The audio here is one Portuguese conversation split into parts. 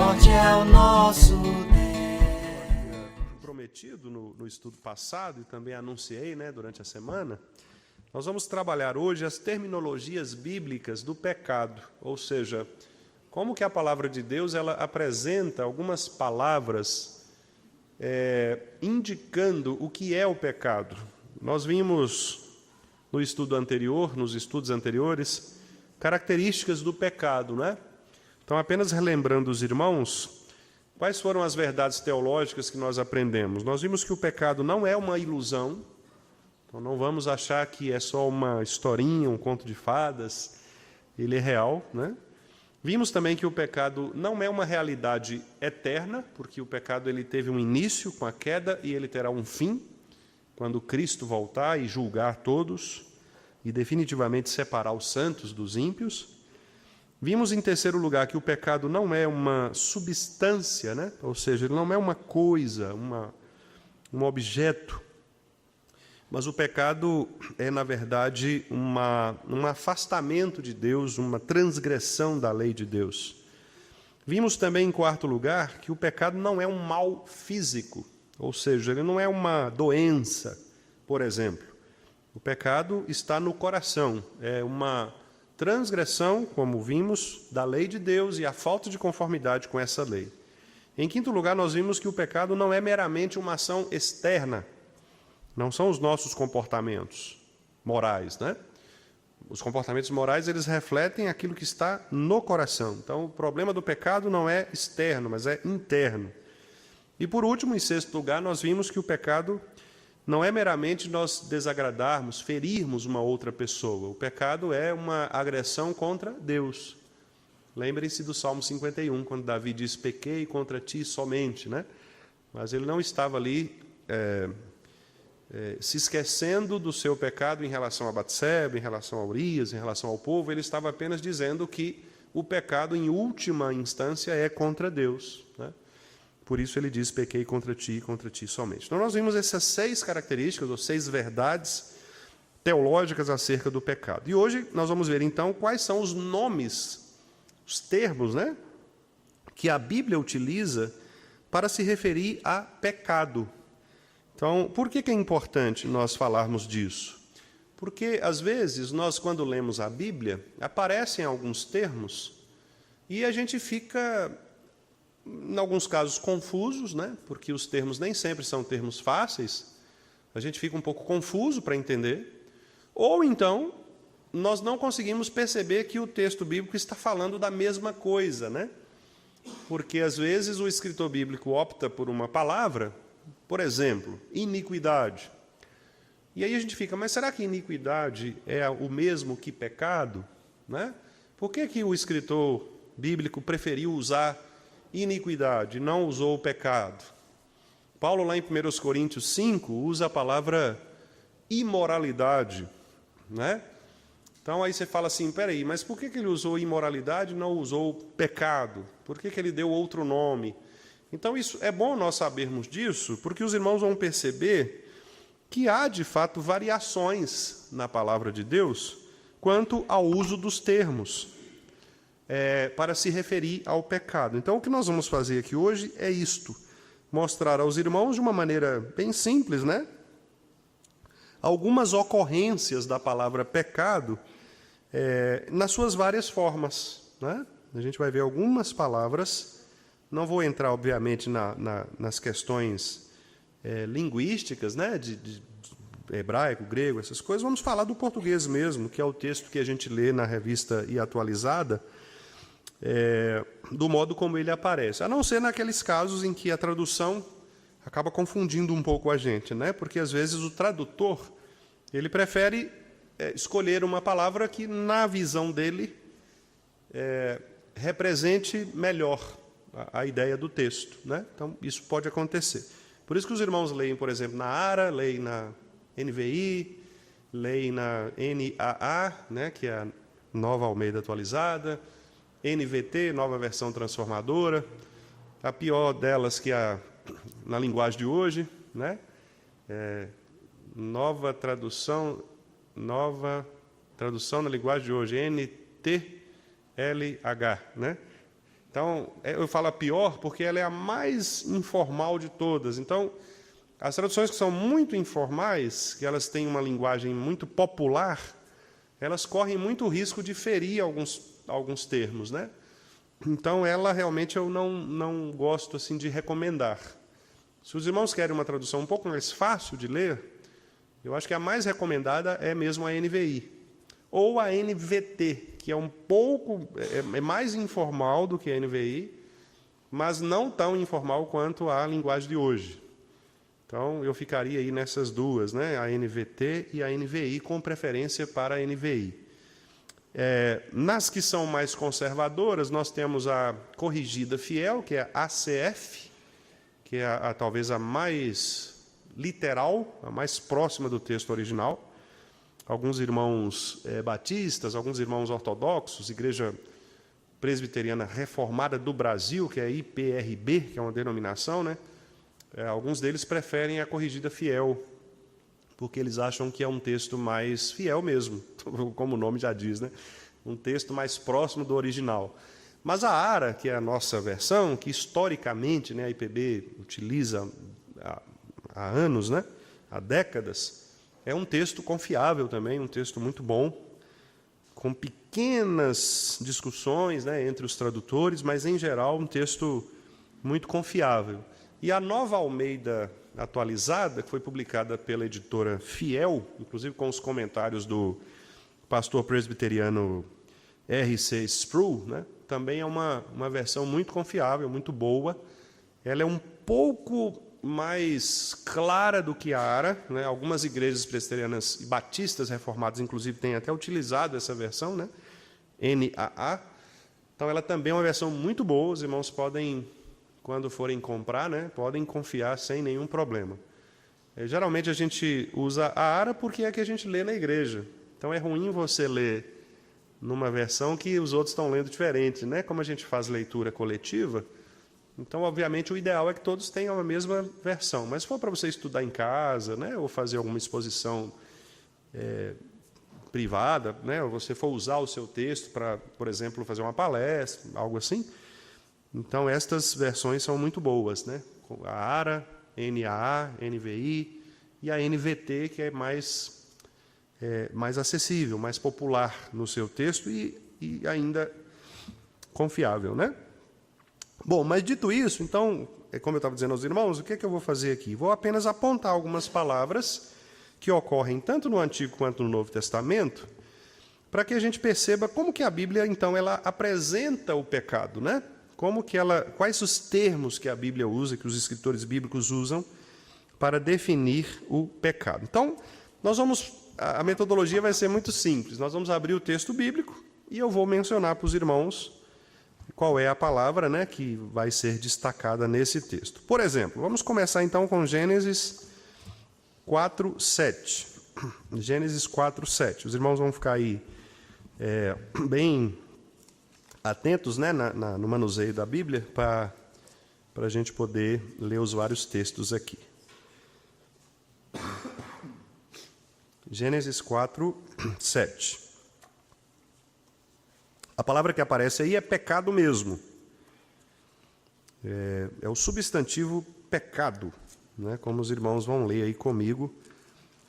norte é o nosso prometido no estudo passado, e também anunciei, durante a semana, nós vamos trabalhar hoje as terminologias bíblicas do pecado, ou seja, como que a palavra de Deus ela apresenta algumas palavras indicando o que é o pecado. Nós vimos no estudo anterior, nos estudos anteriores, características do pecado, né? Então, apenas relembrando os irmãos, quais foram as verdades teológicas que nós aprendemos? Nós vimos que o pecado não é uma ilusão, então não vamos achar que é só uma historinha, um conto de fadas, ele é real, né? Vimos também que o pecado não é uma realidade eterna, porque o pecado ele teve um início com a queda e ele terá um fim, quando Cristo voltar e julgar todos e definitivamente separar os santos dos ímpios. Vimos, em terceiro lugar, que o pecado não é uma substância, né? Ou seja, ele não é uma coisa, um objeto, mas o pecado é, na verdade, um afastamento de Deus, uma transgressão da lei de Deus. Vimos também, em quarto lugar, que o pecado não é um mal físico, ou seja, ele não é uma doença, por exemplo. O pecado está no coração, é uma transgressão, como vimos, da lei de Deus e a falta de conformidade com essa lei. Em quinto lugar, nós vimos que o pecado não é meramente uma ação externa, não são os nossos comportamentos morais, né? Os comportamentos morais, eles refletem aquilo que está no coração. Então, o problema do pecado não é externo, mas é interno. E, por último, em sexto lugar, nós vimos que o pecado não é meramente nós desagradarmos, ferirmos uma outra pessoa. O pecado é uma agressão contra Deus. Lembrem-se do Salmo 51, quando Davi diz, pequei contra ti somente, né? Mas ele não estava ali se esquecendo do seu pecado em relação a Batseba, em relação a Urias, em relação ao povo. Ele estava apenas dizendo que o pecado, em última instância, é contra Deus, né? Por isso ele diz, pequei contra ti somente. Então nós vimos essas 6 características, ou 6 verdades teológicas acerca do pecado. E hoje nós vamos ver então quais são os nomes, os termos, né, que a Bíblia utiliza para se referir a pecado. Então, por que é importante nós falarmos disso? Porque, às vezes, nós, quando lemos a Bíblia, aparecem alguns termos e a gente fica, em alguns casos, confusos, né? Porque os termos nem sempre são termos fáceis, a gente fica um pouco confuso para entender, ou então nós não conseguimos perceber que o texto bíblico está falando da mesma coisa, né? Porque, às vezes, o escritor bíblico opta por uma palavra, por exemplo, iniquidade. E aí a gente fica, mas será que iniquidade é o mesmo que pecado? Né? Por que o escritor bíblico preferiu usar iniquidade, não usou o pecado? Paulo, lá em 1 Coríntios 5, usa a palavra imoralidade, né? Então, aí você fala assim, peraí, mas por que ele usou imoralidade e não usou pecado? Por que ele deu outro nome? Então, isso é bom nós sabermos disso, porque os irmãos vão perceber que há, de fato, variações na palavra de Deus quanto ao uso dos termos para se referir ao pecado. Então, o que nós vamos fazer aqui hoje é isto, mostrar aos irmãos de uma maneira bem simples, né, algumas ocorrências da palavra pecado nas suas várias formas, né? A gente vai ver algumas palavras. Não vou entrar, obviamente, nas questões linguísticas, né, de hebraico, grego, essas coisas. Vamos falar do português mesmo, que é o texto que a gente lê na revista e atualizada, do modo como ele aparece. A não ser naqueles casos em que a tradução acaba confundindo um pouco a gente, né? Porque, às vezes, o tradutor ele prefere escolher uma palavra que, na visão dele, represente melhor a ideia do texto, né? Então, isso pode acontecer. Por isso que os irmãos leem, por exemplo, na ARA, leem na NVI, leem na NAA, né, que é a Nova Almeida Atualizada, NVT, Nova Versão Transformadora, a pior delas que na linguagem de hoje, né? Nova tradução na linguagem de hoje, NTLH, né? Então, eu falo a pior porque ela é a mais informal de todas. Então, as traduções que são muito informais, que elas têm uma linguagem muito popular, elas correm muito risco de ferir alguns termos, né? Então, ela realmente eu não gosto assim de recomendar. Se os irmãos querem uma tradução um pouco mais fácil de ler, eu acho que a mais recomendada é mesmo a NVI. Ou a NVT, que é um pouco é mais informal do que a NVI, mas não tão informal quanto a linguagem de hoje. Então, eu ficaria aí nessas duas, né? A NVT e a NVI, com preferência para a NVI. Nas que são mais conservadoras, nós temos a Corrigida Fiel, que é a ACF, que é talvez a mais literal, a mais próxima do texto original. Alguns irmãos batistas, alguns irmãos ortodoxos, Igreja Presbiteriana Reformada do Brasil, que é a IPRB, que é uma denominação, né? Alguns deles preferem a Corrigida Fiel, porque eles acham que é um texto mais fiel mesmo, como o nome já diz, né? Um texto mais próximo do original. Mas a ARA, que é a nossa versão, que historicamente, né, a IPB utiliza há anos, né, há décadas, é um texto confiável também, um texto muito bom, com pequenas discussões, né, entre os tradutores, mas, em geral, um texto muito confiável. E a Nova Almeida atualizada, que foi publicada pela editora Fiel, inclusive com os comentários do pastor presbiteriano R.C. Sproul, né, também é uma versão muito confiável, muito boa. Ela é um pouco mais clara do que a ARA, né? Algumas igrejas presbiterianas e batistas reformadas, inclusive, têm até utilizado essa versão, né? NAA. Então, ela também é uma versão muito boa. Os irmãos podem, quando forem comprar, né, podem confiar sem nenhum problema. Geralmente, a gente usa a ARA porque é a que a gente lê na igreja. Então, é ruim você ler numa versão que os outros estão lendo diferente, né? Como a gente faz leitura coletiva, então, obviamente, o ideal é que todos tenham a mesma versão. Mas se for para você estudar em casa, né, ou fazer alguma exposição privada, né, ou você for usar o seu texto para, por exemplo, fazer uma palestra, algo assim, então estas versões são muito boas, né? A ARA, NAA, NVI e a NVT, que é mais acessível, mais popular no seu texto e ainda confiável, né? Bom, mas dito isso, então, como eu estava dizendo aos irmãos, o que é que eu vou fazer aqui? Vou apenas apontar algumas palavras que ocorrem tanto no Antigo quanto no Novo Testamento, para que a gente perceba como que a Bíblia, então, ela apresenta o pecado, né? Quais os termos que a Bíblia usa, que os escritores bíblicos usam para definir o pecado. Então, a metodologia vai ser muito simples. Nós vamos abrir o texto bíblico e eu vou mencionar para os irmãos qual é a palavra, né, que vai ser destacada nesse texto. Por exemplo, vamos começar então com Gênesis 4:7. Gênesis 4:7. Os irmãos vão ficar aí bem atentos, né, no manuseio da Bíblia, para a gente poder ler os vários textos aqui. Gênesis 4:7. A palavra que aparece aí é pecado mesmo. É o substantivo pecado, né? Como os irmãos vão ler aí comigo.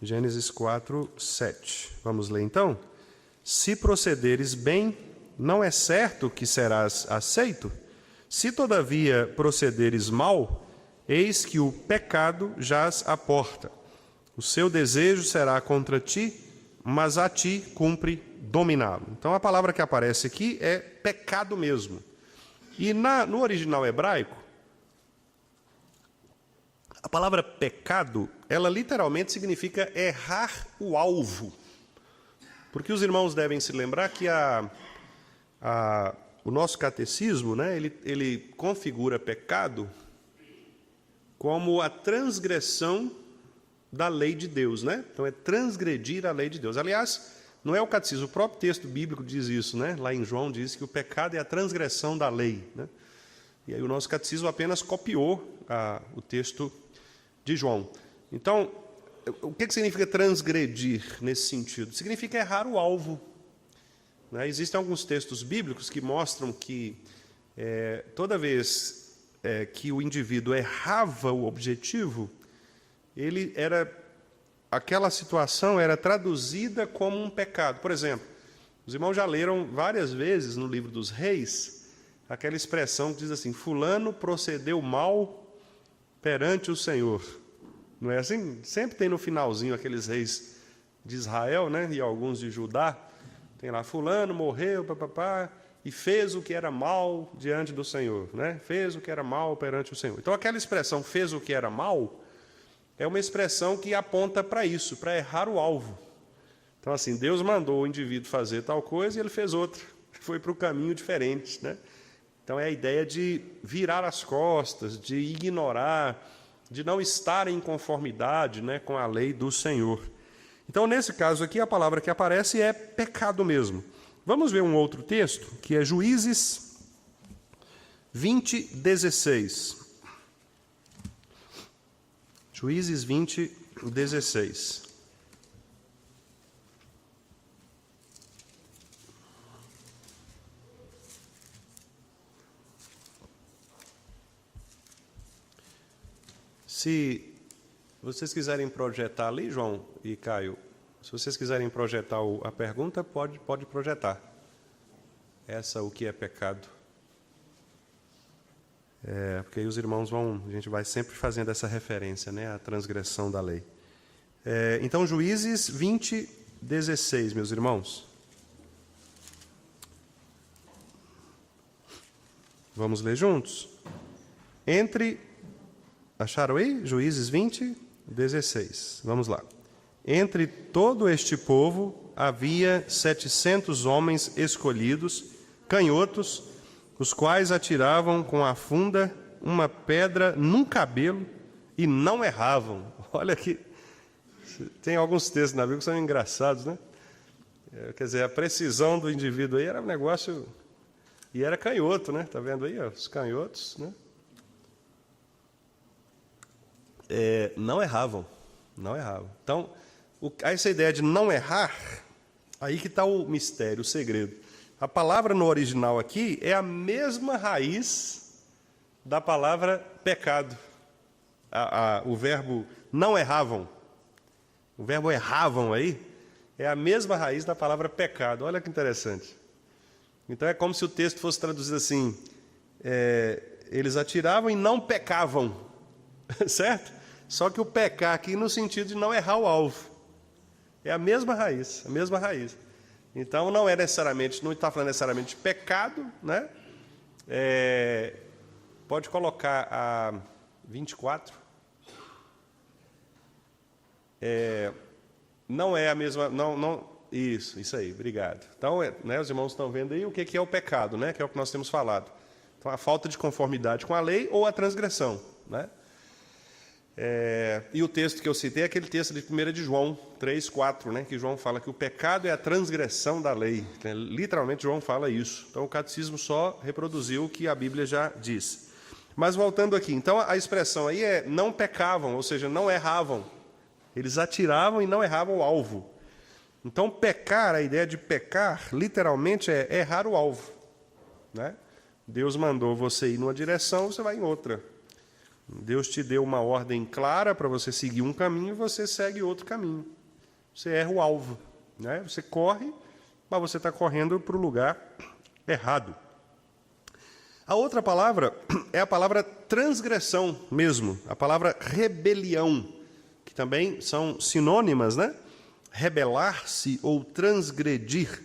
Gênesis 4:7. Vamos ler então? Se procederes bem, não é certo que serás aceito? Se todavia procederes mal, eis que o pecado jaz à porta. O seu desejo será contra ti, mas a ti cumpre dominá-lo. Então, a palavra que aparece aqui é pecado mesmo. E no original hebraico, a palavra pecado, ela literalmente significa errar o alvo. Porque os irmãos devem se lembrar que o nosso catecismo, né, ele configura pecado como a transgressão da lei de Deus, né? Então, é transgredir a lei de Deus. Aliás, não é o catecismo, o próprio texto bíblico diz isso, né? Lá em João diz que o pecado é a transgressão da lei, né? E aí o nosso catecismo apenas copiou o texto de João. Então, o que significa transgredir nesse sentido? Significa errar o alvo, né? Existem alguns textos bíblicos que mostram que Toda vez que o indivíduo errava o objetivo, aquela situação era traduzida como um pecado. Por exemplo, os irmãos já leram várias vezes no livro dos Reis aquela expressão que diz assim: fulano procedeu mal perante o Senhor. Não é assim? Sempre tem no finalzinho aqueles reis de Israel, né, e alguns de Judá. Tem lá, fulano morreu, papapá, e fez o que era mal diante do Senhor, né? Fez o que era mal perante o Senhor. Então, aquela expressão, fez o que era mal, é uma expressão que aponta para isso, para errar o alvo. Então, assim, Deus mandou o indivíduo fazer tal coisa e ele fez outra. Foi para o caminho diferente, né? Então, é a ideia de virar as costas, de ignorar, de não estar em conformidade, né, com a lei do Senhor. Então, nesse caso aqui, a palavra que aparece é pecado mesmo. Vamos ver um outro texto, que é Juízes 20, 16. Juízes 20, 16. Se vocês quiserem projetar ali, João e Caio, se vocês quiserem projetar a pergunta, pode projetar. O que é pecado? Porque aí os irmãos a gente vai sempre fazendo essa referência, né, à transgressão da lei. Então, Juízes 20, 16, meus irmãos. Vamos ler juntos? Acharam aí? Juízes 20, 16. Vamos lá. Entre todo este povo havia 700 homens escolhidos, canhotos, os quais atiravam com a funda uma pedra num cabelo e não erravam. Olha que tem alguns textos na Bíblia que são engraçados, né? Quer dizer, a precisão do indivíduo aí era um negócio... E era canhoto, né? Está vendo aí, ó, os canhotos, né? Não erravam. Então, essa ideia de não errar, aí que está o mistério, o segredo. A palavra no original aqui é a mesma raiz da palavra pecado. O verbo não erravam, o verbo erravam aí, é a mesma raiz da palavra pecado. Olha que interessante. Então, é como se o texto fosse traduzido assim, eles atiravam e não pecavam, certo? Só que o pecar aqui no sentido de não errar o alvo. É a mesma raiz, Então, não está falando necessariamente de pecado, né? Pode colocar a 24. Não é a mesma... Isso aí, obrigado. Então, né, os irmãos estão vendo aí o que é o pecado, né? Que é o que nós temos falado. Então, a falta de conformidade com a lei ou a transgressão, né? E o texto que eu citei é aquele texto de 1 de João 3, 4, né, que João fala que o pecado é a transgressão da lei. Literalmente, João fala isso. Então, o catecismo só reproduziu o que a Bíblia já diz. Mas, voltando aqui, então, a expressão aí é não pecavam, ou seja, não erravam. Eles atiravam e não erravam o alvo. Então, pecar, a ideia de pecar, literalmente, é errar o alvo, né? Deus mandou você ir numa direção, você vai em outra. Deus te deu uma ordem clara para você seguir um caminho e você segue outro caminho. Você erra o alvo, né? Você corre, mas você está correndo para o lugar errado. A outra palavra é a palavra transgressão mesmo, a palavra rebelião, que também são sinônimas, né? Rebelar-se ou transgredir.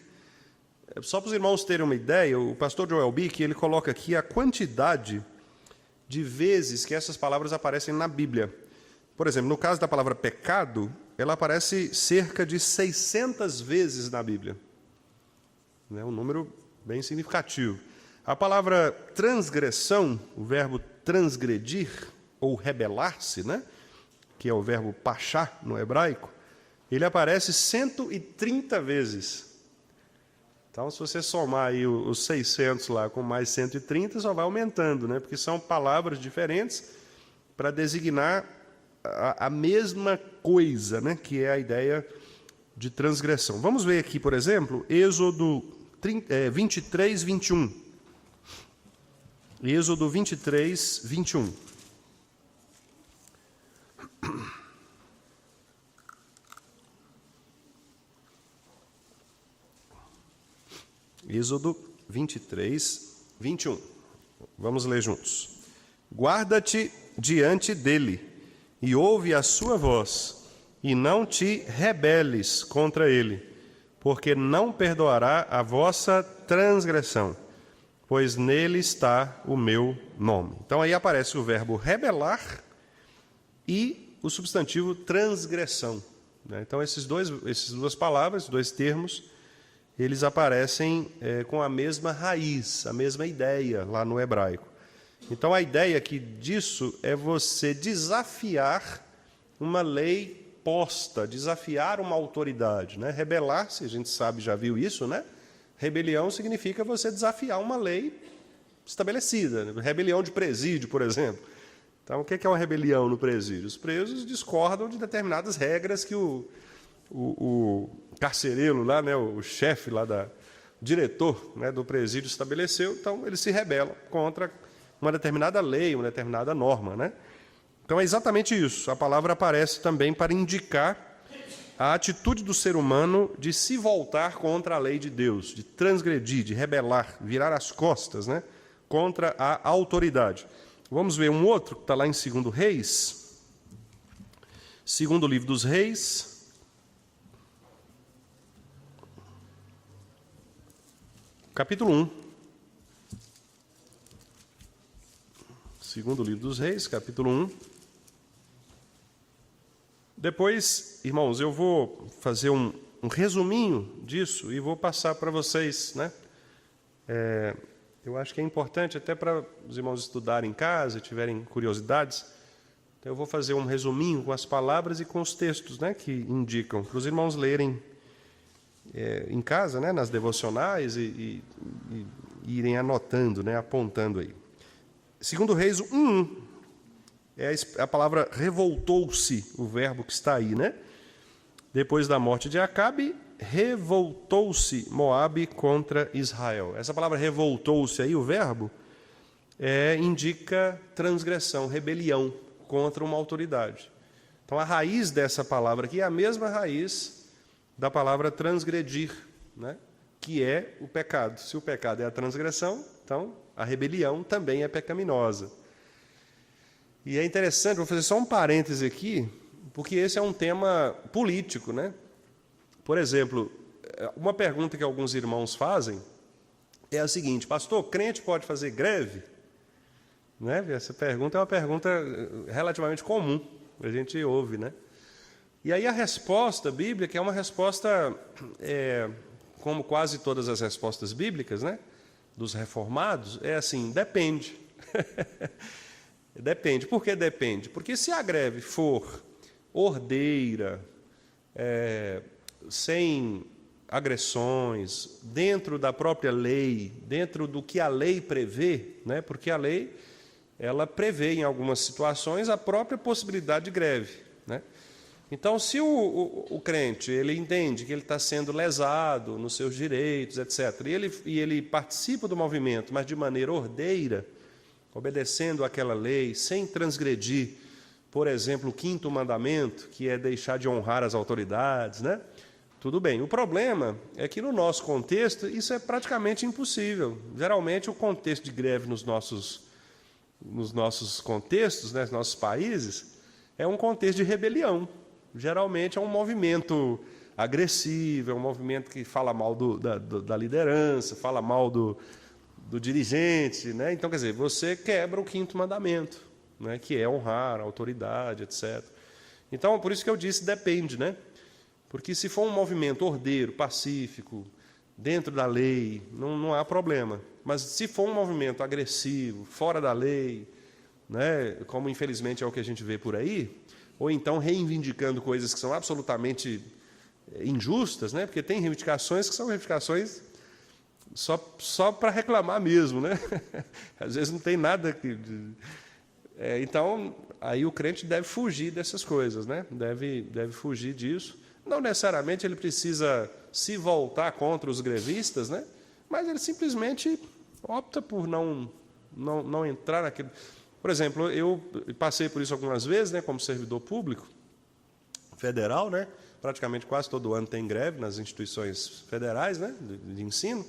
Só para os irmãos terem uma ideia, o pastor Joel Bick, ele coloca aqui a quantidade de vezes que essas palavras aparecem na Bíblia. Por exemplo, no caso da palavra pecado, ela aparece cerca de 600 vezes na Bíblia. É um número bem significativo. A palavra transgressão, o verbo transgredir, ou rebelar-se, né? Que é o verbo pachá no hebraico, ele aparece 130 vezes. Então, se você somar aí os 600 lá com mais 130, só vai aumentando, né? Porque são palavras diferentes para designar a mesma coisa, né? Que é a ideia de transgressão. Vamos ver aqui, por exemplo, Êxodo 23, 21. Êxodo 23, 21. Êxodo 23, 21. Vamos ler juntos. Guarda-te diante dele, e ouve a sua voz, e não te rebeles contra ele, porque não perdoará a vossa transgressão, pois nele está o meu nome. Então aí aparece o verbo rebelar e o substantivo transgressão, né? Então essas duas palavras, dois termos, eles aparecem com a mesma raiz, a mesma ideia lá no hebraico. Então a ideia aqui disso é você desafiar uma lei posta, desafiar uma autoridade, né? Rebelar-se, a gente sabe, já viu isso, né? Rebelião significa você desafiar uma lei estabelecida, né? Rebelião de presídio, por exemplo. Então, o que é uma rebelião no presídio? Os presos discordam de determinadas regras que o carcereiro lá, né, o chefe lá, o diretor, né, do presídio estabeleceu, então eles se rebelam contra uma determinada lei, uma determinada norma, né? Então é exatamente isso. A palavra aparece também para indicar a atitude do ser humano de se voltar contra a lei de Deus, de transgredir, de rebelar, virar as costas, né, contra a autoridade. Vamos ver um outro que está lá em 2 Reis, segundo livro dos Reis, capítulo 1. Segundo livro dos Reis, capítulo 1. Depois, irmãos, eu vou fazer um resuminho disso e vou passar para vocês, né? Eu acho que é importante até para os irmãos estudarem em casa, tiverem curiosidades. Então, eu vou fazer um resuminho com as palavras e com os textos, né, que indicam, para os irmãos lerem em casa, né, nas devocionais e irem anotando, né, apontando aí. 2 Reis 1, é a palavra revoltou-se, o verbo que está aí, né? Depois da morte de Acabe, revoltou-se Moabe contra Israel. Essa palavra revoltou-se aí, o verbo, indica transgressão, rebelião contra uma autoridade. Então, a raiz dessa palavra aqui é a mesma raiz da palavra transgredir, né? Que é o pecado. Se o pecado é a transgressão, então a rebelião também é pecaminosa. E é interessante, vou fazer só um parêntese aqui, porque esse é um tema político, né? Por exemplo, uma pergunta que alguns irmãos fazem é a seguinte: pastor, crente pode fazer greve? Né? Essa pergunta é uma pergunta relativamente comum, a gente ouve, né? E aí a resposta bíblica é uma resposta, como quase todas as respostas bíblicas, né, dos reformados, é assim: depende. Depende. Por que depende? Porque se a greve for ordeira, sem agressões, dentro da própria lei, dentro do que a lei prevê, né? Porque a lei ela prevê em algumas situações a própria possibilidade de greve, né? Então, se o crente ele entende que ele está sendo lesado nos seus direitos, etc., e ele participa do movimento, mas de maneira ordeira, obedecendo àquela lei, sem transgredir, por exemplo, o 5º mandamento, que é deixar de honrar as autoridades, né? Tudo bem. O problema é que, no nosso contexto, isso é praticamente impossível. Geralmente, o contexto de greve nos nossos contextos, né, nos nossos países, é um contexto de rebelião. Geralmente, é um movimento agressivo, é um movimento que fala mal da liderança, fala mal do dirigente, né? Então, quer dizer, você quebra o 5º mandamento, né, que é honrar a autoridade, etc. Então, por isso que eu disse depende, né? Porque se for um movimento ordeiro, pacífico, dentro da lei, não há problema. Mas se for um movimento agressivo, fora da lei, né, como infelizmente é o que a gente vê por aí, ou então reivindicando coisas que são absolutamente injustas, né? Porque tem reivindicações que são reivindicações só para reclamar mesmo, né? Às vezes não tem nada que... Então, aí o crente deve fugir dessas coisas, né? Deve fugir disso. Não necessariamente ele precisa se voltar contra os grevistas, né? Mas ele simplesmente opta por não não entrar naquilo. Por exemplo, eu passei por isso algumas vezes, né, como servidor público federal, né, praticamente quase todo ano tem greve nas instituições federais, né, de ensino.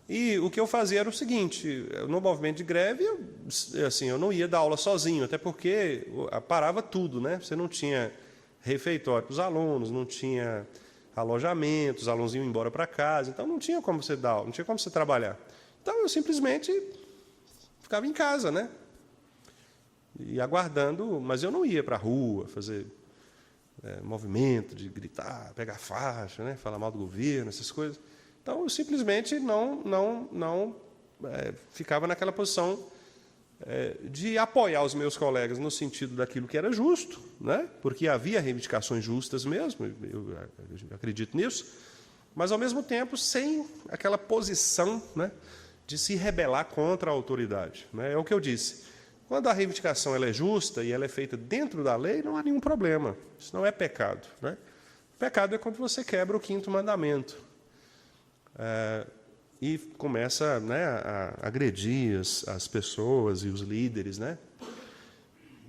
E o que eu fazia era o seguinte: no movimento de greve, eu não ia dar aula sozinho, até porque parava tudo, né? Você não tinha refeitório para os alunos, não tinha alojamento, os alunos iam embora para casa, então não tinha como você dar aula, não tinha como você trabalhar. Então eu simplesmente ficava em casa, né? E aguardando, mas eu não ia para a rua fazer movimento de gritar, pegar faixa, né? Falar mal do governo, essas coisas. Então, eu simplesmente não ficava naquela posição de apoiar os meus colegas no sentido daquilo que era justo, né? Porque havia reivindicações justas mesmo, eu acredito nisso, mas, ao mesmo tempo, sem aquela posição, né, de se rebelar contra a autoridade, né? É o que eu disse. Quando a reivindicação ela é justa e ela é feita dentro da lei, não há nenhum problema. Isso não é pecado, né? Pecado é quando você quebra o 5º mandamento. E começa, né, a agredir as pessoas e os líderes, né?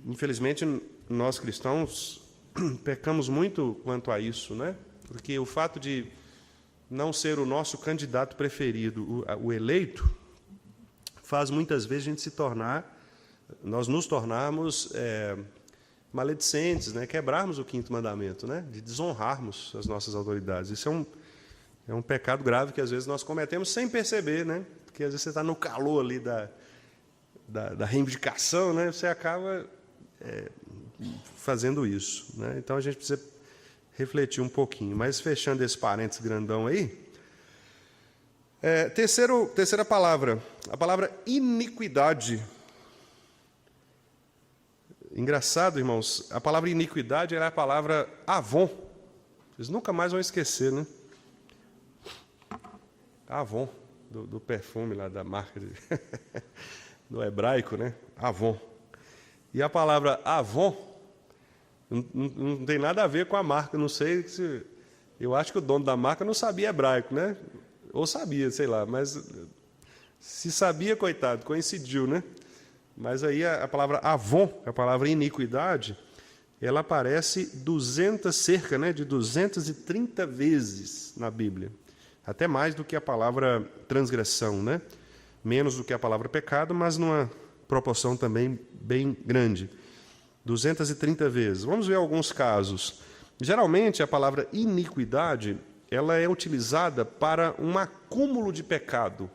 Infelizmente, nós cristãos pecamos muito quanto a isso, né? Porque o fato de não ser o nosso candidato preferido, o eleito, faz muitas vezes nós nos tornarmos maledicentes, né? Quebrarmos o 5º mandamento, né? De desonrarmos as nossas autoridades. Isso é um pecado grave que, às vezes, nós cometemos sem perceber, né? Porque, às vezes, você está no calor ali da reivindicação, né? Você acaba fazendo isso, né? Então, a gente precisa refletir um pouquinho. Mas, fechando esse parênteses grandão aí, terceira palavra, a palavra iniquidade. Engraçado, irmãos, a palavra iniquidade era a palavra avon. Vocês nunca mais vão esquecer, né? Avon, do perfume lá, da marca do hebraico, né? Avon. E a palavra Avon não tem nada a ver com a marca. Não sei se... Eu acho que o dono da marca não sabia hebraico, né? Ou sabia, sei lá. Mas se sabia, coitado, coincidiu, né? Mas aí a palavra Avon, a palavra iniquidade, ela aparece cerca, né, de 230 vezes na Bíblia. Até mais do que a palavra transgressão, né? Menos do que a palavra pecado, mas numa proporção também bem grande. 230 vezes. Vamos ver alguns casos. Geralmente, a palavra iniquidade, ela é utilizada para um acúmulo de pecado.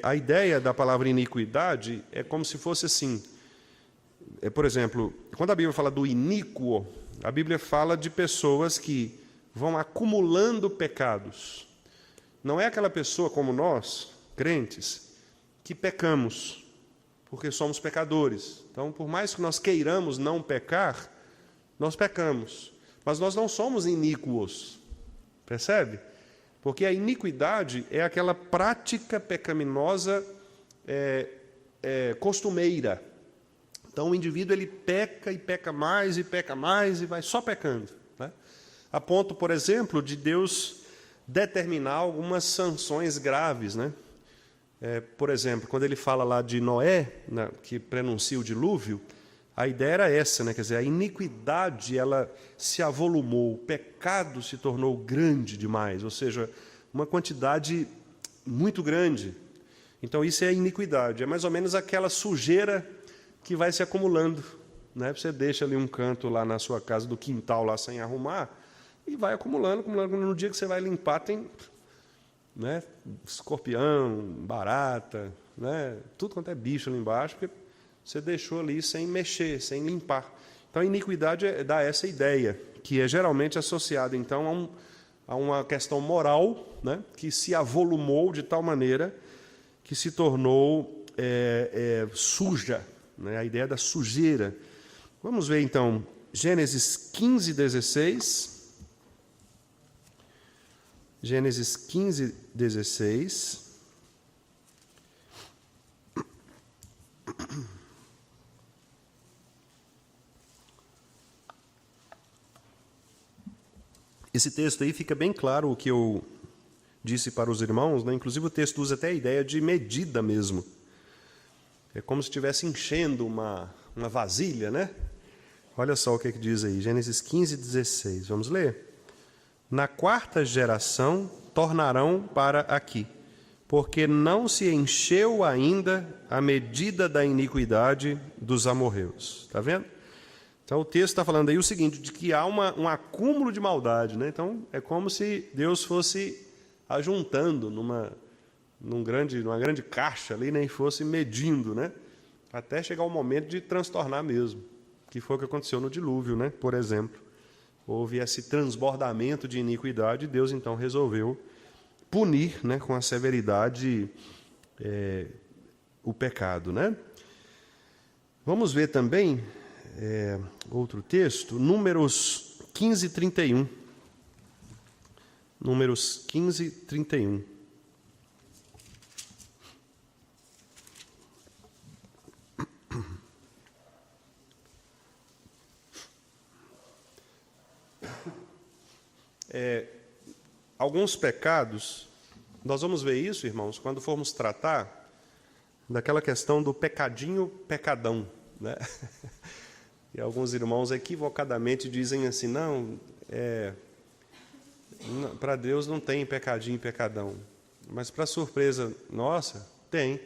A ideia da palavra iniquidade é como se fosse assim. Por exemplo, quando a Bíblia fala do iníquo, a Bíblia fala de pessoas que vão acumulando pecados. Não é aquela pessoa como nós, crentes, que pecamos, porque somos pecadores. Então, por mais que nós queiramos não pecar, nós pecamos. Mas nós não somos iníquos. Percebe? Porque a iniquidade é aquela prática pecaminosa costumeira. Então, o indivíduo ele peca e peca mais e vai só pecando, né? A ponto, por exemplo, de Deus determinar algumas sanções graves, né? Por exemplo, quando ele fala lá de Noé, né, que prenuncia o dilúvio, a ideia era essa, né? Quer dizer, a iniquidade ela se avolumou, o pecado se tornou grande demais, ou seja, uma quantidade muito grande. Então, isso é a iniquidade, é mais ou menos aquela sujeira que vai se acumulando, né? Você deixa ali um canto lá na sua casa, do quintal, lá sem arrumar, e vai acumulando. No dia que você vai limpar, tem, né, escorpião, barata, né, tudo quanto é bicho ali embaixo, porque você deixou ali sem mexer, sem limpar. Então, a iniquidade dá essa ideia, que é geralmente associada, então, a uma questão moral, né, que se avolumou de tal maneira que se tornou suja, né, a ideia da sujeira. Vamos ver, então, Gênesis 15, 16. Gênesis 15, 16. Esse texto aí fica bem claro o que eu disse para os irmãos, né? Inclusive o texto usa até a ideia de medida mesmo. É como se estivesse enchendo uma vasilha, né? Olha só o que diz aí, Gênesis 15, 16. Vamos ler? Na quarta geração tornarão para aqui, porque não se encheu ainda a medida da iniquidade dos amorreus. Está vendo? Então o texto está falando aí o seguinte, de que há um acúmulo de maldade, né? Então é como se Deus fosse ajuntando numa grande caixa ali, né? E fosse medindo, né? Até chegar o momento de transtornar mesmo, que foi o que aconteceu no dilúvio, né? Por exemplo. Houve esse transbordamento de iniquidade e Deus então resolveu punir, né, com a severidade o pecado, né? Vamos ver também outro texto, Números 15, 31. Números 15, 31. Alguns pecados, nós vamos ver isso, irmãos, quando formos tratar daquela questão do pecadinho, pecadão, né? E alguns irmãos equivocadamente dizem assim, não, para Deus não tem pecadinho e pecadão. Mas, para surpresa nossa, tem.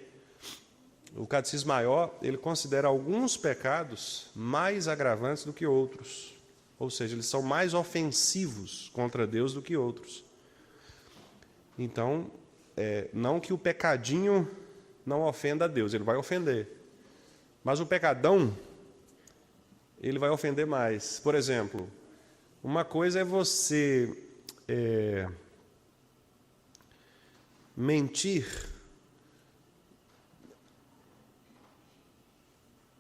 O Catecismo Maior, ele considera alguns pecados mais agravantes do que outros. Ou seja, eles são mais ofensivos contra Deus do que outros. Então, não que o pecadinho não ofenda a Deus, ele vai ofender. Mas o pecadão, ele vai ofender mais. Por exemplo, uma coisa é você mentir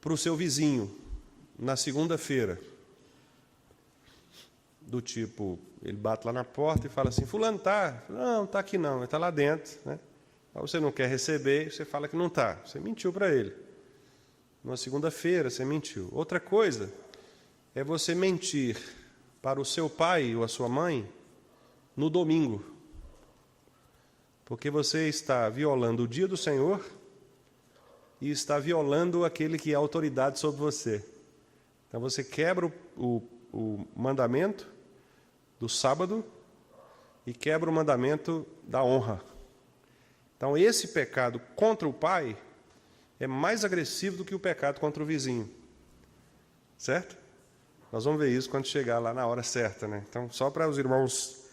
para o seu vizinho na segunda-feira. Do tipo, ele bate lá na porta e fala assim, fulano está? Não, está aqui não, ele está lá dentro. Né? Aí você não quer receber, você fala que não está. Você mentiu para ele. Na segunda-feira você mentiu. Outra coisa é você mentir para o seu pai ou a sua mãe no domingo. Porque você está violando o dia do Senhor e está violando aquele que é autoridade sobre você. Então você quebra o mandamento do sábado e quebra o mandamento da honra. Então, esse pecado contra o pai é mais agressivo do que o pecado contra o vizinho. Certo? Nós vamos ver isso quando chegar lá na hora certa, né? Então, só para os irmãos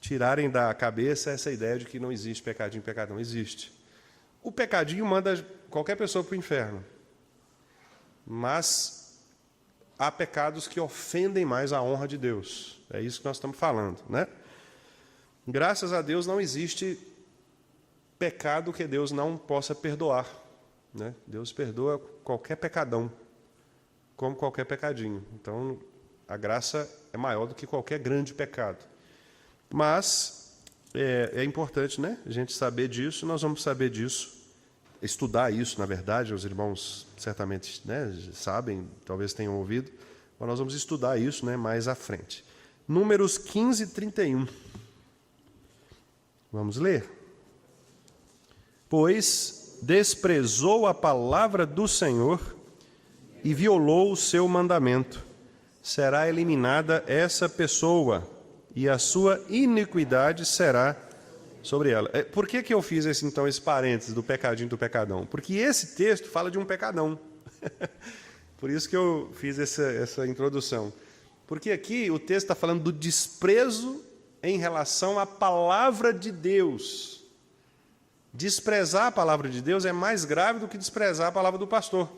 tirarem da cabeça essa ideia de que não existe pecadinho e pecadão. Existe. O pecadinho manda qualquer pessoa para o inferno. Mas há pecados que ofendem mais a honra de Deus. É isso que nós estamos falando, né? Graças a Deus não existe pecado que Deus não possa perdoar, né? Deus perdoa qualquer pecadão, como qualquer pecadinho. Então, a graça é maior do que qualquer grande pecado. Mas é importante, né, a gente saber disso. Nós vamos saber disso, estudar isso, na verdade. Os irmãos certamente, né, sabem, talvez tenham ouvido, mas nós vamos estudar isso, né, mais à frente. Números 15, 31. Vamos ler? Pois desprezou a palavra do Senhor e violou o seu mandamento. Será eliminada essa pessoa, e a sua iniquidade será sobre ela. Por que eu fiz esse parênteses do pecadinho e do pecadão? Porque esse texto fala de um pecadão. Por isso que eu fiz essa introdução. Porque aqui o texto está falando do desprezo em relação à palavra de Deus. Desprezar a palavra de Deus é mais grave do que desprezar a palavra do pastor.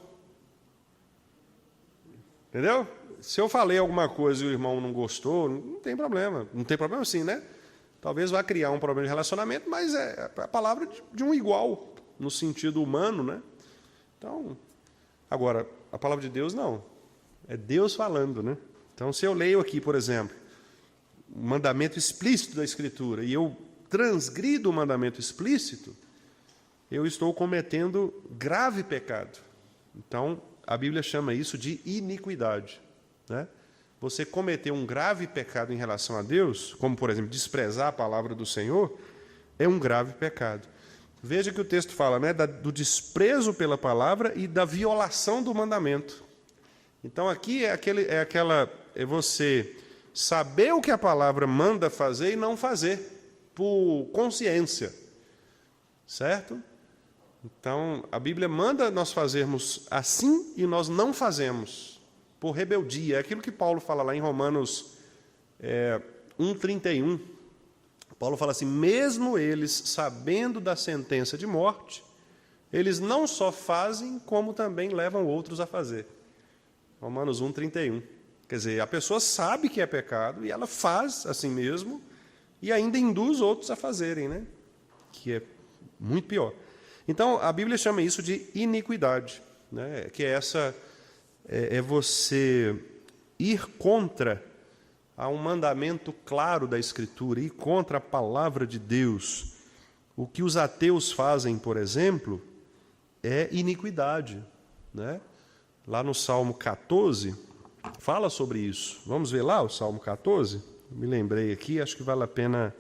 Entendeu? Se eu falei alguma coisa e o irmão não gostou, não tem problema. Não tem problema sim, né? Talvez vá criar um problema de relacionamento, mas é a palavra de um igual, no sentido humano, né? Então, agora, a palavra de Deus não. É Deus falando, né? Então, se eu leio aqui, por exemplo, o mandamento explícito da Escritura, e eu transgrido o mandamento explícito, eu estou cometendo grave pecado. Então, a Bíblia chama isso de iniquidade, né? Você cometer um grave pecado em relação a Deus, como, por exemplo, desprezar a palavra do Senhor, é um grave pecado. Veja que o texto fala, né, do desprezo pela palavra e da violação do mandamento. Então aqui é você saber o que a palavra manda fazer e não fazer, por consciência, certo? Então a Bíblia manda nós fazermos assim e nós não fazemos, por rebeldia. É aquilo que Paulo fala lá em Romanos 1:31. Paulo fala assim, mesmo eles sabendo da sentença de morte, eles não só fazem, como também levam outros a fazer. Romanos 1:31. Quer dizer, a pessoa sabe que é pecado e ela faz assim mesmo e ainda induz outros a fazerem, né? Que é muito pior. Então, a Bíblia chama isso de iniquidade, né? Que é você ir contra a um mandamento claro da Escritura, ir contra a palavra de Deus. O que os ateus fazem, por exemplo, é iniquidade, né? Lá no Salmo 14, fala sobre isso. Vamos ver lá o Salmo 14? Me lembrei aqui, acho que vale a pena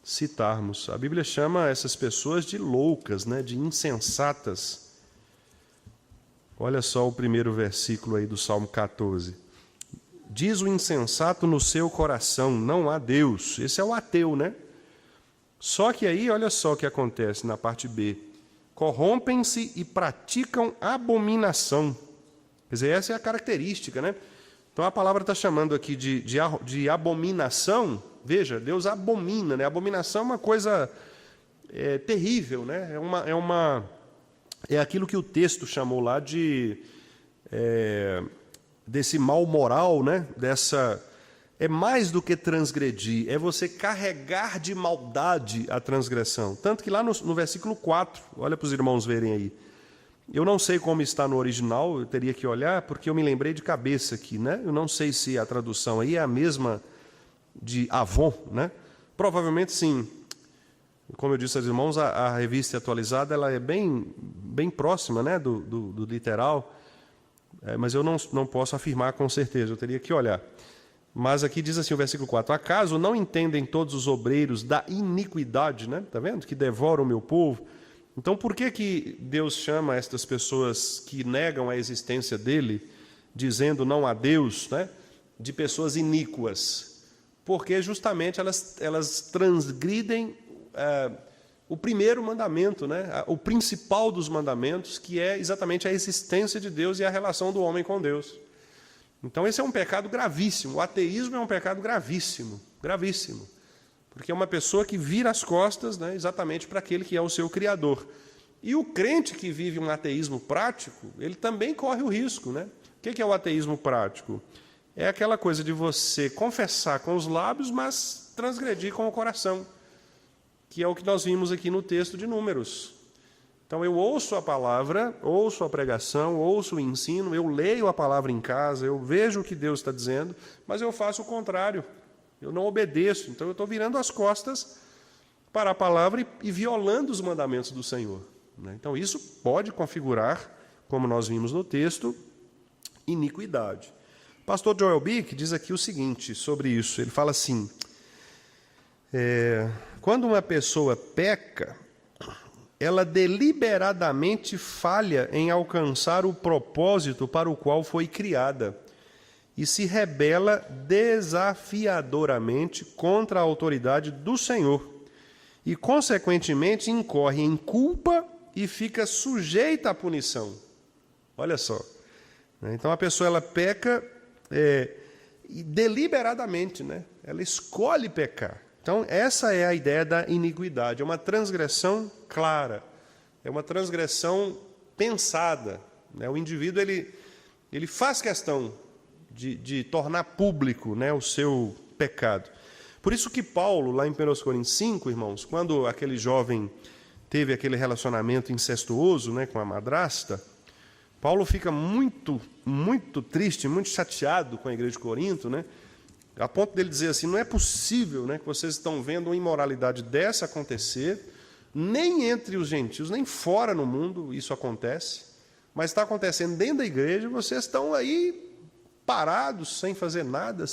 citarmos. A Bíblia chama essas pessoas de loucas, né? De insensatas. Olha só o primeiro versículo aí do Salmo 14. Diz o insensato no seu coração, não há Deus. Esse é o ateu, né? Só que aí, olha só o que acontece na parte B. Corrompem-se e praticam abominação. Quer dizer, essa é a característica, né? Então a palavra está chamando aqui de abominação. Veja, Deus abomina, né? Abominação é uma coisa terrível, né? É aquilo que o texto chamou lá desse mal moral, né? É mais do que transgredir, é você carregar de maldade a transgressão. Tanto que lá no versículo 4, olha para os irmãos verem aí. Eu não sei como está no original, eu teria que olhar, porque eu me lembrei de cabeça aqui, né? Eu não sei se a tradução aí é a mesma de Avon, né? Provavelmente sim. Como eu disse aos irmãos, a revista atualizada ela é bem próxima, né, do literal, mas eu não posso afirmar com certeza, eu teria que olhar. Mas aqui diz assim o versículo 4, acaso não entendem todos os obreiros da iniquidade, né? Tá vendo? Que devoram o meu povo. Então, por que Deus chama estas pessoas que negam a existência dele, dizendo não a Deus, né, de pessoas iníquas? Porque justamente elas transgridem o primeiro mandamento, né, o principal dos mandamentos, que é exatamente a existência de Deus e a relação do homem com Deus. Então, esse é um pecado gravíssimo. O ateísmo é um pecado gravíssimo, gravíssimo. Porque é uma pessoa que vira as costas, né, exatamente para aquele que é o seu Criador. E o crente que vive um ateísmo prático, ele também corre o risco, né? O que é o ateísmo prático? É aquela coisa de você confessar com os lábios, mas transgredir com o coração, que é o que nós vimos aqui no texto de Números. Então eu ouço a palavra, ouço a pregação, ouço o ensino, eu leio a palavra em casa, eu vejo o que Deus está dizendo, mas eu faço o contrário. Eu não obedeço, então eu estou virando as costas para a palavra e violando os mandamentos do Senhor. Então isso pode configurar, como nós vimos no texto, iniquidade. O pastor Joel Bick diz aqui o seguinte sobre isso, ele fala assim, quando uma pessoa peca, ela deliberadamente falha em alcançar o propósito para o qual foi criada, e se rebela desafiadoramente contra a autoridade do Senhor e, consequentemente, incorre em culpa e fica sujeita à punição. Olha só. Então, a pessoa ela peca deliberadamente, né? Ela escolhe pecar. Então, essa é a ideia da iniquidade. É uma transgressão clara, é uma transgressão pensada, né? O indivíduo ele faz questão de tornar público, né, o seu pecado. Por isso que Paulo, lá em 1 Coríntios 5, irmãos, quando aquele jovem teve aquele relacionamento incestuoso, né, com a madrasta, Paulo fica muito, muito triste, muito chateado com a igreja de Corinto, né, a ponto dele dizer assim, não é possível, né, que vocês estão vendo uma imoralidade dessa acontecer, nem entre os gentios, nem fora no mundo isso acontece, mas está acontecendo dentro da igreja, vocês estão aí parados, sem fazer nada,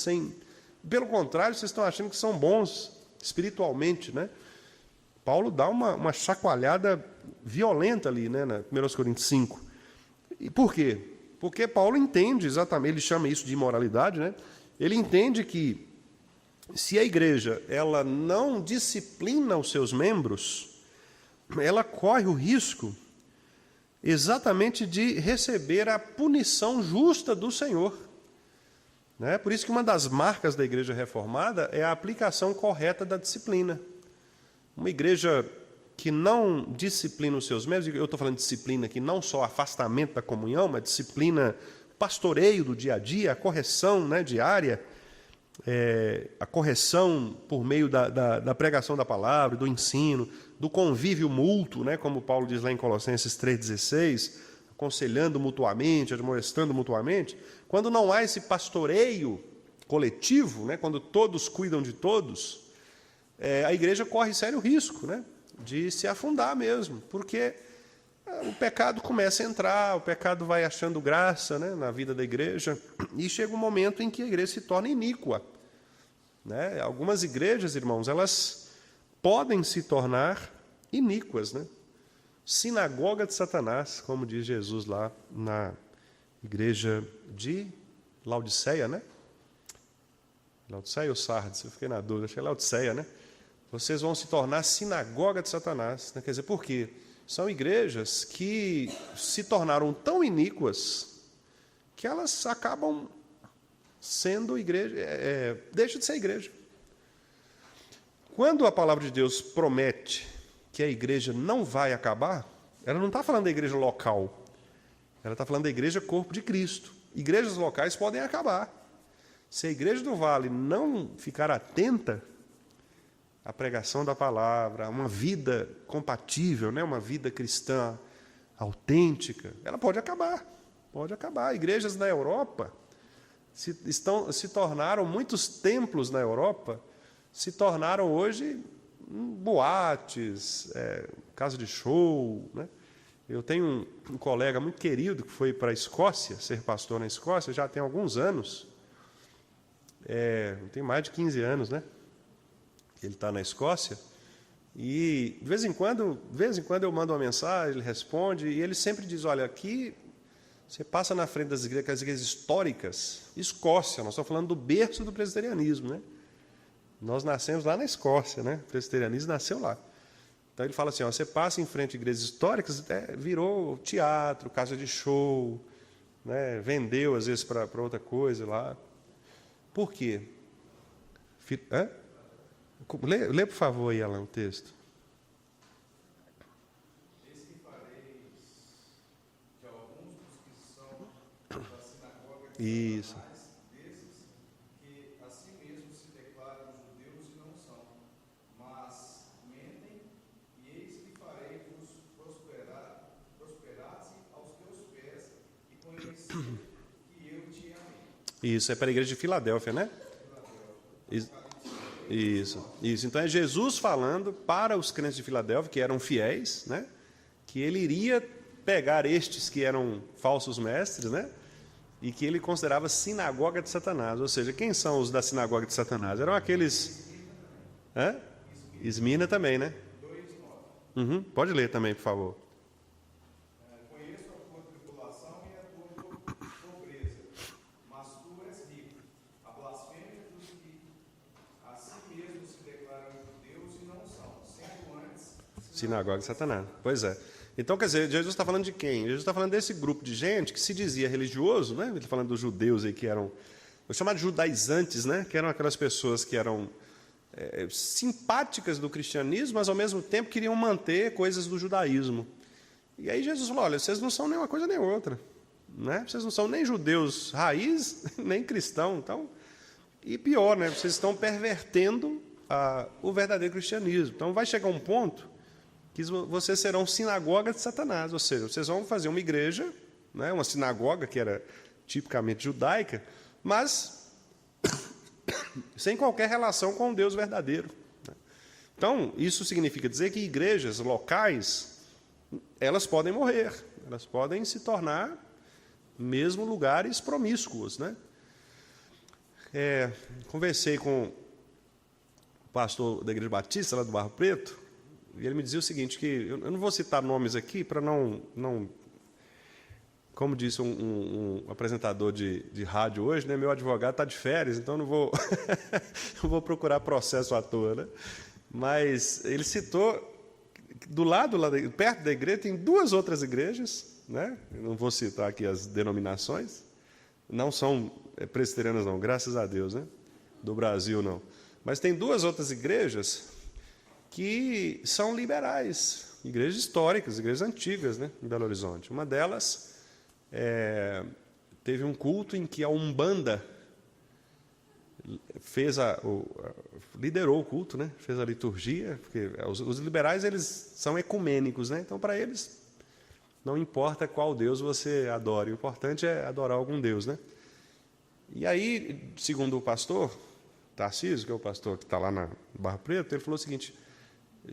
pelo contrário, vocês estão achando que são bons espiritualmente, né? Paulo dá uma chacoalhada violenta ali, né, na 1 Coríntios 5. E por quê? Porque Paulo entende exatamente, ele chama isso de imoralidade, né? Ele entende que se a igreja ela não disciplina os seus membros, ela corre o risco exatamente de receber a punição justa do Senhor. Né? Por isso que uma das marcas da igreja reformada é a aplicação correta da disciplina. Uma igreja que não disciplina os seus membros, eu estou falando de disciplina aqui, não só afastamento da comunhão, mas disciplina, pastoreio do dia a dia, a correção, né, diária, a correção por meio da pregação da palavra, do ensino, do convívio mútuo, né, como Paulo diz lá em Colossenses 3,16, aconselhando mutuamente, admoestando mutuamente. Quando não há esse pastoreio coletivo, né, quando todos cuidam de todos, a igreja corre sério risco, né, de se afundar mesmo, porque o pecado começa a entrar, o pecado vai achando graça, né, na vida da igreja, e chega um momento em que a igreja se torna iníqua. Né? Algumas igrejas, irmãos, elas podem se tornar iníquas, né? Sinagoga de Satanás, como diz Jesus lá na igreja de Laodiceia, né? Laodiceia ou Sardes? Eu fiquei na dúvida, acho que é Laodiceia, né? Vocês vão se tornar sinagoga de Satanás. Né? Quer dizer, por quê? São igrejas que se tornaram tão iníquas que elas acabam sendo igreja, deixa de ser igreja. Quando a palavra de Deus promete que a igreja não vai acabar, ela não está falando da igreja local, ela está falando da igreja corpo de Cristo. Igrejas locais podem acabar. Se a igreja do Vale não ficar atenta à pregação da palavra, a uma vida compatível, né, uma vida cristã autêntica, ela pode acabar. Pode acabar. Igrejas na Europa se tornaram, muitos templos na Europa se tornaram hoje boates, casa de show. Né? Eu tenho um colega muito querido que foi para a Escócia, ser pastor na Escócia, já tem alguns anos, tem mais de 15 anos, né? Ele está na Escócia, e de vez em quando eu mando uma mensagem, ele responde, e ele sempre diz, olha, aqui você passa na frente das igrejas históricas, Escócia, nós estamos falando do berço do presbiterianismo, né? Nós nascemos lá na Escócia, né? O presbiterianismo nasceu lá. Então ele fala assim, você passa em frente a igrejas históricas, virou teatro, casa de show, né? Vendeu às vezes para outra coisa lá. Por quê? Lê, por favor, aí, Alan, o texto. Isso. Desses que a si mesmos se declaram judeus e não são, mas mentem, e eis que farei-vos prosperar-se aos teus pés e conhecer que eu te amei. Isso, é para a igreja de Filadélfia, né? Isso. Então é Jesus falando para os crentes de Filadélfia, que eram fiéis, né? Que ele iria pegar estes que eram falsos mestres, né? E que ele considerava sinagoga de Satanás. Ou seja, quem são os da sinagoga de Satanás? Eram aqueles... Esmina também, né? Pode ler também, por favor. Conheço a tua tribulação e a tua pobreza, mas tu és rico. A blasfêmia dos que a si mesmos se declaram judeus e não são, sendo antes Sinagoga de Satanás. Pois é. Então, quer dizer, Jesus está falando de quem? Jesus está falando desse grupo de gente que se dizia religioso, né? Ele está falando dos judeus aí que eram, eu chamo de judaizantes, né? Que eram aquelas pessoas que eram simpáticas do cristianismo, mas ao mesmo tempo queriam manter coisas do judaísmo. E aí Jesus falou, olha, vocês não são nem uma coisa nem outra, né? Vocês não são nem judeus raiz, nem cristãos, então, e pior, né? Vocês estão pervertendo o verdadeiro cristianismo. Então vai chegar um ponto que vocês serão sinagoga de Satanás, ou seja, vocês vão fazer uma igreja, né, uma sinagoga que era tipicamente judaica, mas sem qualquer relação com o Deus verdadeiro. Então, isso significa dizer que igrejas locais, elas podem morrer, elas podem se tornar mesmo lugares promíscuos. Né? Conversei com o pastor da Igreja Batista, lá do Barro Preto, E ele me dizia o seguinte, que eu não vou citar nomes aqui para não como disse um apresentador de rádio hoje, né, meu advogado está de férias, então não vou, não vou procurar processo à toa. Né? Mas ele citou, perto da igreja, tem 2 outras igrejas, né? Eu não vou citar aqui as denominações, não são presbiterianas não, graças a Deus, né? Do Brasil não. Mas tem 2 outras igrejas que são liberais, igrejas históricas, igrejas antigas, né, em Belo Horizonte. Uma delas teve um culto em que a Umbanda liderou o culto, né, fez a liturgia, porque os liberais eles são ecumênicos, né, então para eles não importa qual Deus você adore, o importante é adorar algum Deus, né. E aí, segundo o pastor Tarcísio, que é o pastor que está lá na Barra Preta, ele falou o seguinte: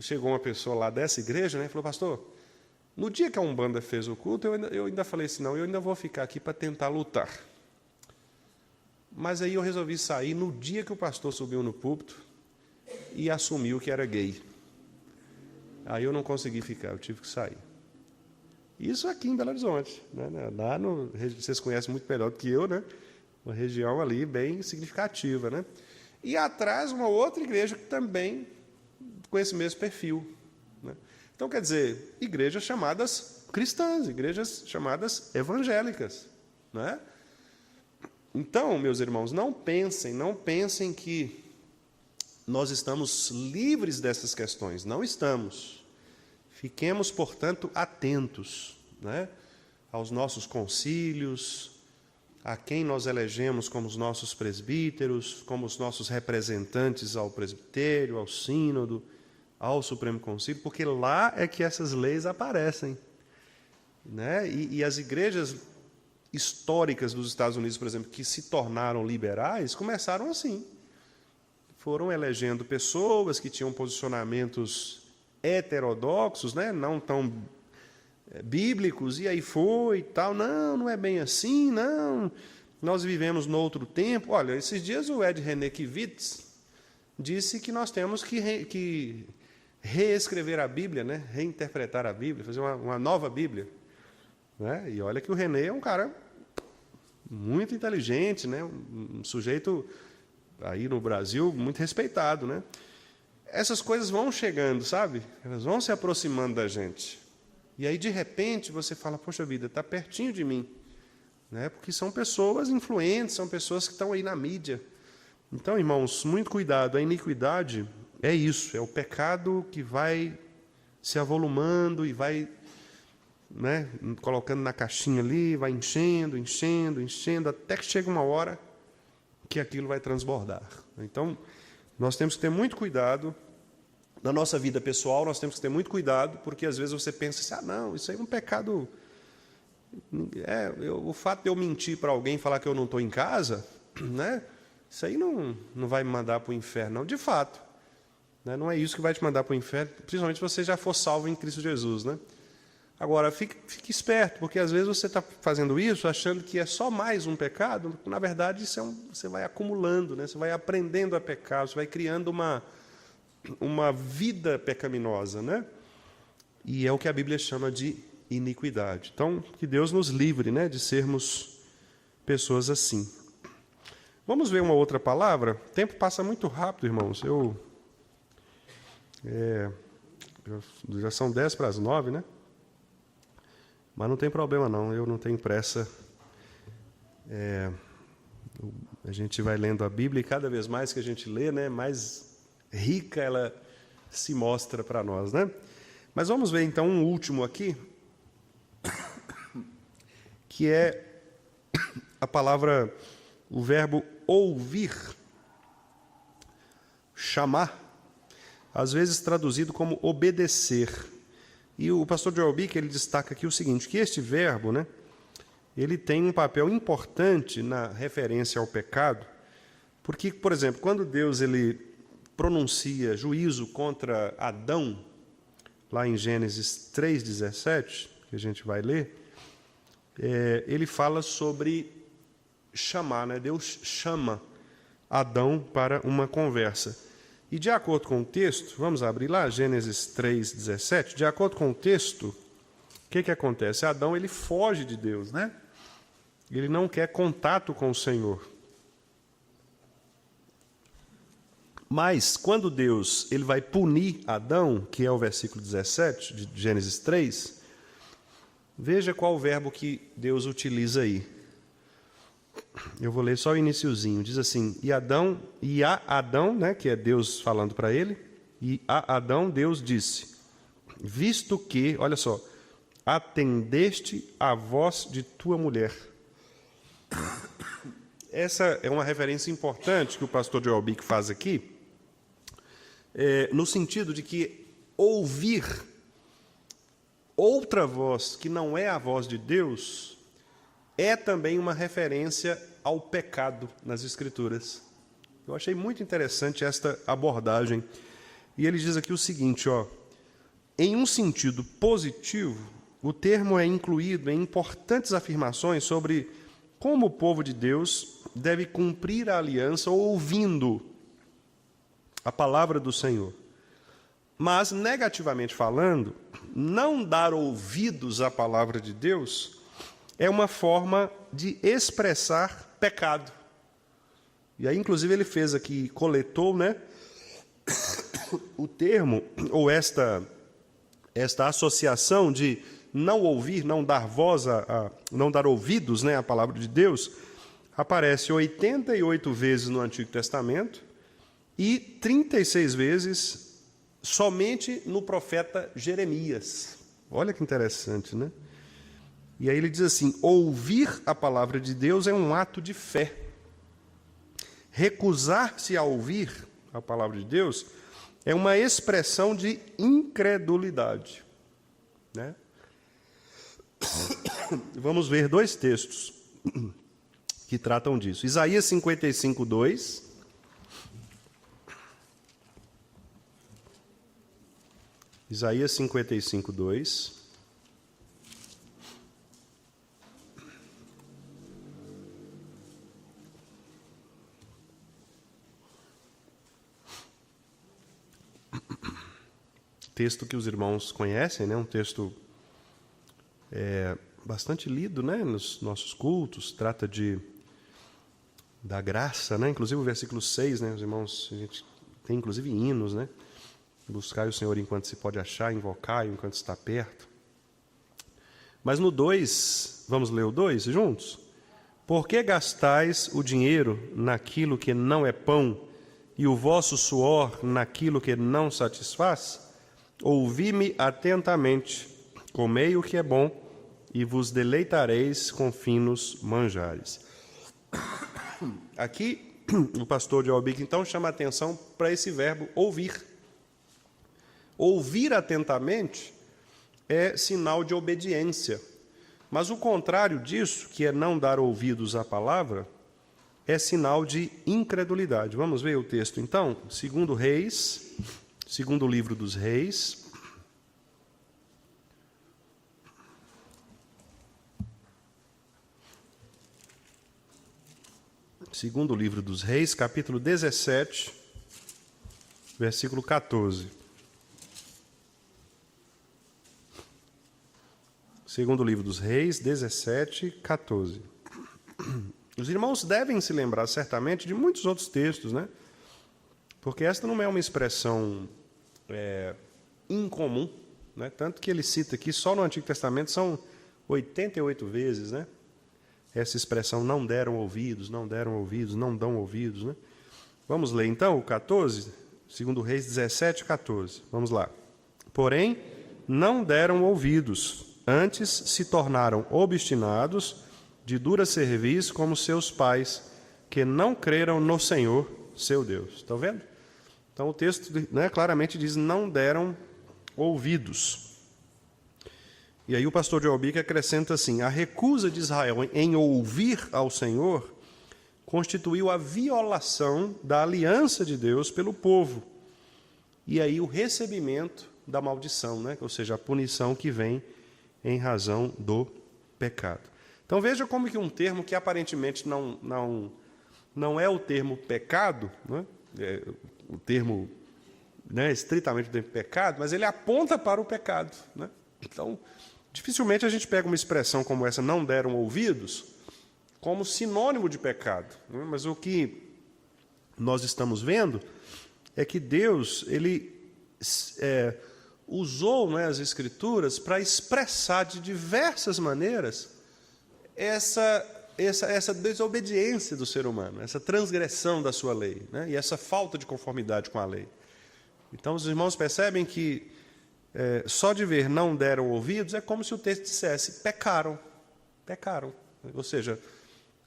chegou uma pessoa lá dessa igreja, né, e falou, pastor, no dia que a Umbanda fez o culto, eu ainda falei assim, não, eu ainda vou ficar aqui para tentar lutar. Mas aí eu resolvi sair no dia que o pastor subiu no púlpito e assumiu que era gay. Aí eu não consegui ficar, eu tive que sair. Isso aqui em Belo Horizonte. Né, lá vocês conhecem muito melhor do que eu, né? Uma região ali bem significativa, né? E atrás uma outra igreja que também com esse mesmo perfil. Né? Então, quer dizer, igrejas chamadas cristãs, igrejas chamadas evangélicas. Né? Então, meus irmãos, não pensem que nós estamos livres dessas questões. Não estamos. Fiquemos, portanto, atentos, né, aos nossos concílios, a quem nós elegemos como os nossos presbíteros, como os nossos representantes ao presbitério, ao sínodo, ao Supremo Concílio, porque lá é que essas leis aparecem. Né? E as igrejas históricas dos Estados Unidos, por exemplo, que se tornaram liberais, começaram assim. Foram elegendo pessoas que tinham posicionamentos heterodoxos, né? Não tão bíblicos, e aí foi e tal, não é bem assim, não, nós vivemos no outro tempo. Olha, esses dias o Ed René Kivitz disse que nós temos que reescrever a Bíblia, né? Reinterpretar a Bíblia, fazer uma nova Bíblia. Né? E olha que o René é um cara muito inteligente, né? Um sujeito aí no Brasil muito respeitado. Né? Essas coisas vão chegando, sabe? Elas vão se aproximando da gente. E aí, de repente, você fala, poxa vida, está pertinho de mim. Né? Porque são pessoas influentes, são pessoas que estão aí na mídia. Então, irmãos, muito cuidado. A iniquidade é isso, é o pecado que vai se avolumando e vai, né, colocando na caixinha ali, vai enchendo, até que chega uma hora que aquilo vai transbordar. Então, nós temos que ter muito cuidado. Na nossa vida pessoal, nós temos que ter muito cuidado, porque às vezes você pensa assim, não, isso aí é um pecado. O fato de eu mentir para alguém e falar que eu não estou em casa, né, isso aí não vai me mandar para o inferno, não. De fato, né, não é isso que vai te mandar para o inferno, principalmente se você já for salvo em Cristo Jesus. Né? Agora, fique esperto, porque às vezes você está fazendo isso achando que é só mais um pecado, na verdade isso você vai acumulando, né, você vai aprendendo a pecar, você vai criando uma vida pecaminosa, né? E é o que a Bíblia chama de iniquidade. Então, que Deus nos livre, né, de sermos pessoas assim. Vamos ver uma outra palavra? O tempo passa muito rápido, irmãos. Já são 8:50, né? Mas não tem problema não, eu não tenho pressa. A gente vai lendo a Bíblia e cada vez mais que a gente lê, né, mais rica ela se mostra para nós, né? Mas vamos ver então um último aqui, que é a palavra, o verbo ouvir, chamar, às vezes traduzido como obedecer. E o pastor Joel Bick, ele destaca aqui o seguinte, que este verbo, né, ele tem um papel importante na referência ao pecado, porque, por exemplo, quando Deus ele pronuncia juízo contra Adão, lá em Gênesis 3:17, que a gente vai ler, ele fala sobre chamar, né? Deus chama Adão para uma conversa. E de acordo com o texto, vamos abrir lá, Gênesis 3:17, de acordo com o texto, o que acontece? Adão, ele foge de Deus, né? Ele não quer contato com o Senhor. Mas, quando Deus ele vai punir Adão, que é o versículo 17 de Gênesis 3, veja qual o verbo que Deus utiliza aí. Eu vou ler só o iniciozinho. Diz assim, e a Adão, né, que é Deus falando para ele, e a Adão Deus disse, visto que, olha só, atendeste à voz de tua mulher. Essa é uma referência importante que o pastor Joel Bick faz aqui, no sentido de que ouvir outra voz que não é a voz de Deus é também uma referência ao pecado nas Escrituras. Eu achei muito interessante esta abordagem. E ele diz aqui o seguinte, ó, em um sentido positivo, o termo é incluído em importantes afirmações sobre como o povo de Deus deve cumprir a aliança ouvindo a palavra do Senhor. Mas, negativamente falando, não dar ouvidos à palavra de Deus é uma forma de expressar pecado. E aí, inclusive, ele fez aqui, coletou, né, o termo, ou esta associação de não ouvir, não dar voz, não dar ouvidos, né, à palavra de Deus, aparece 88 vezes no Antigo Testamento e 36 vezes somente no profeta Jeremias. Olha que interessante, né? E aí ele diz assim, ouvir a palavra de Deus é um ato de fé. Recusar-se a ouvir a palavra de Deus é uma expressão de incredulidade, né? Vamos ver dois textos que tratam disso. Isaías 55:2. Isaías 55:2. Texto que os irmãos conhecem, né? Um texto bastante lido, né? Nos nossos cultos, trata da graça, né? Inclusive o versículo 6, né? Os irmãos, a gente tem inclusive hinos, né? Buscai o Senhor enquanto se pode achar, invocai enquanto está perto. Mas no 2, vamos ler o 2 juntos? Por que gastais o dinheiro naquilo que não é pão e o vosso suor naquilo que não satisfaz? Ouvi-me atentamente, comei o que é bom e vos deleitareis com finos manjares. Aqui, o pastor Joel Bick, então, chama a atenção para esse verbo ouvir. Ouvir atentamente é sinal de obediência. Mas o contrário disso, que é não dar ouvidos à palavra, é sinal de incredulidade. Vamos ver o texto, então? Segundo Reis, segundo livro dos Reis. Segundo livro dos Reis, capítulo 17, versículo 14. Segundo livro dos Reis, 17, 14. Os irmãos devem se lembrar, certamente, de muitos outros textos, né? Porque esta não é uma expressão incomum, né? Tanto que ele cita aqui, só no Antigo Testamento, são 88 vezes, né? Essa expressão, não deram ouvidos, não deram ouvidos, não dão ouvidos, né? Vamos ler, então, o 14, segundo Reis 17, 14. Vamos lá. Porém, não deram ouvidos, antes se tornaram obstinados, de dura cerviz, como seus pais, que não creram no Senhor, seu Deus. Estão vendo? Então, o texto, né, claramente diz, não deram ouvidos. E aí o pastor Joel Bick acrescenta assim, a recusa de Israel em ouvir ao Senhor constituiu a violação da aliança de Deus pelo povo. E aí o recebimento da maldição, né? Ou seja, a punição que vem em razão do pecado. Então veja como que um termo que aparentemente não é o termo pecado, né? O termo né, estritamente do pecado, mas ele aponta para o pecado, né? Então, dificilmente a gente pega uma expressão como essa, não deram ouvidos, como sinônimo de pecado, né? Mas o que nós estamos vendo é que Deus ele usou, né, as Escrituras para expressar de diversas maneiras essa desobediência do ser humano, essa transgressão da sua lei, né, e essa falta de conformidade com a lei. Então, os irmãos percebem que só de ver não deram ouvidos é como se o texto dissesse pecaram. Ou seja,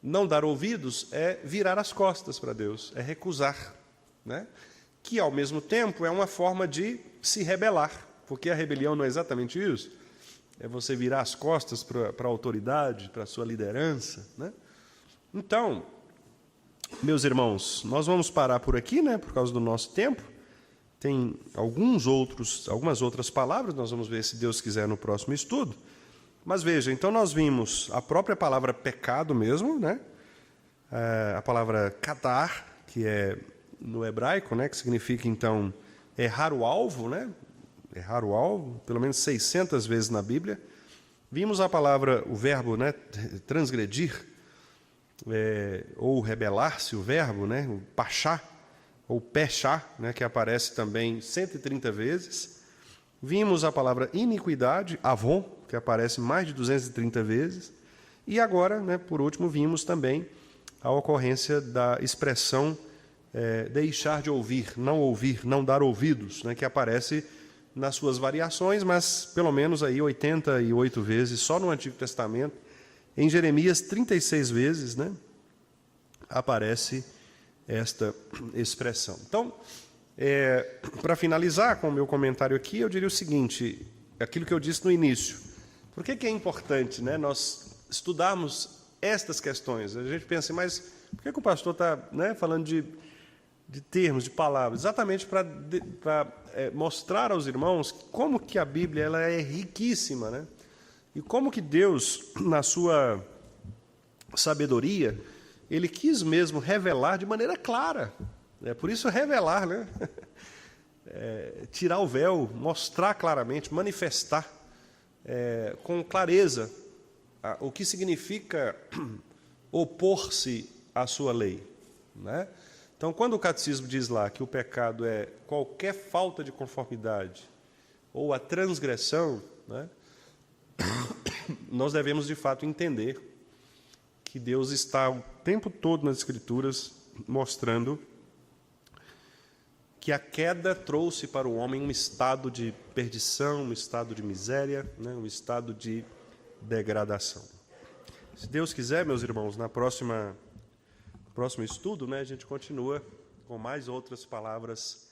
não dar ouvidos é virar as costas para Deus, é recusar, né? Que, ao mesmo tempo, é uma forma de se rebelar, porque a rebelião não é exatamente isso. É você virar as costas para a autoridade, para a sua liderança, né? Então, meus irmãos, nós vamos parar por aqui, né, por causa do nosso tempo. Tem algumas outras palavras, nós vamos ver, se Deus quiser, no próximo estudo. Mas veja, então nós vimos a própria palavra pecado mesmo, né? A palavra kadar, que é no hebraico, né, que significa, então, errar o alvo, né? Errar o alvo, pelo menos 600 vezes na Bíblia. Vimos a palavra, o verbo, né, transgredir, ou rebelar-se, o verbo, né, o pachá, ou pechá, né, que aparece também 130 vezes. Vimos a palavra iniquidade, avon, que aparece mais de 230 vezes. E agora, né, por último, vimos também a ocorrência da expressão deixar de ouvir, não dar ouvidos, né, que aparece nas suas variações, mas pelo menos aí 88 vezes, só no Antigo Testamento. Em Jeremias, 36 vezes, né, aparece esta expressão. Então, para finalizar com o meu comentário aqui, eu diria o seguinte, aquilo que eu disse no início. Por que é importante, né, nós estudarmos estas questões? A gente pensa, mas por que o pastor está, né, falando de termos, de palavras? Exatamente para mostrar aos irmãos como que a Bíblia ela é riquíssima, né? E como que Deus, na sua sabedoria, Ele quis mesmo revelar de maneira clara. Por isso revelar, né? Tirar o véu, mostrar claramente, manifestar com clareza o que significa opor-se à sua lei, né? Então, quando o catecismo diz lá que o pecado é qualquer falta de conformidade ou a transgressão, né, nós devemos, de fato, entender que Deus está o tempo todo nas Escrituras mostrando que a queda trouxe para o homem um estado de perdição, um estado de miséria, né, um estado de degradação. Se Deus quiser, meus irmãos, no próximo estudo, né, a gente continua com mais outras palavras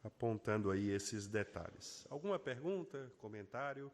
apontando aí esses detalhes. Alguma pergunta, comentário?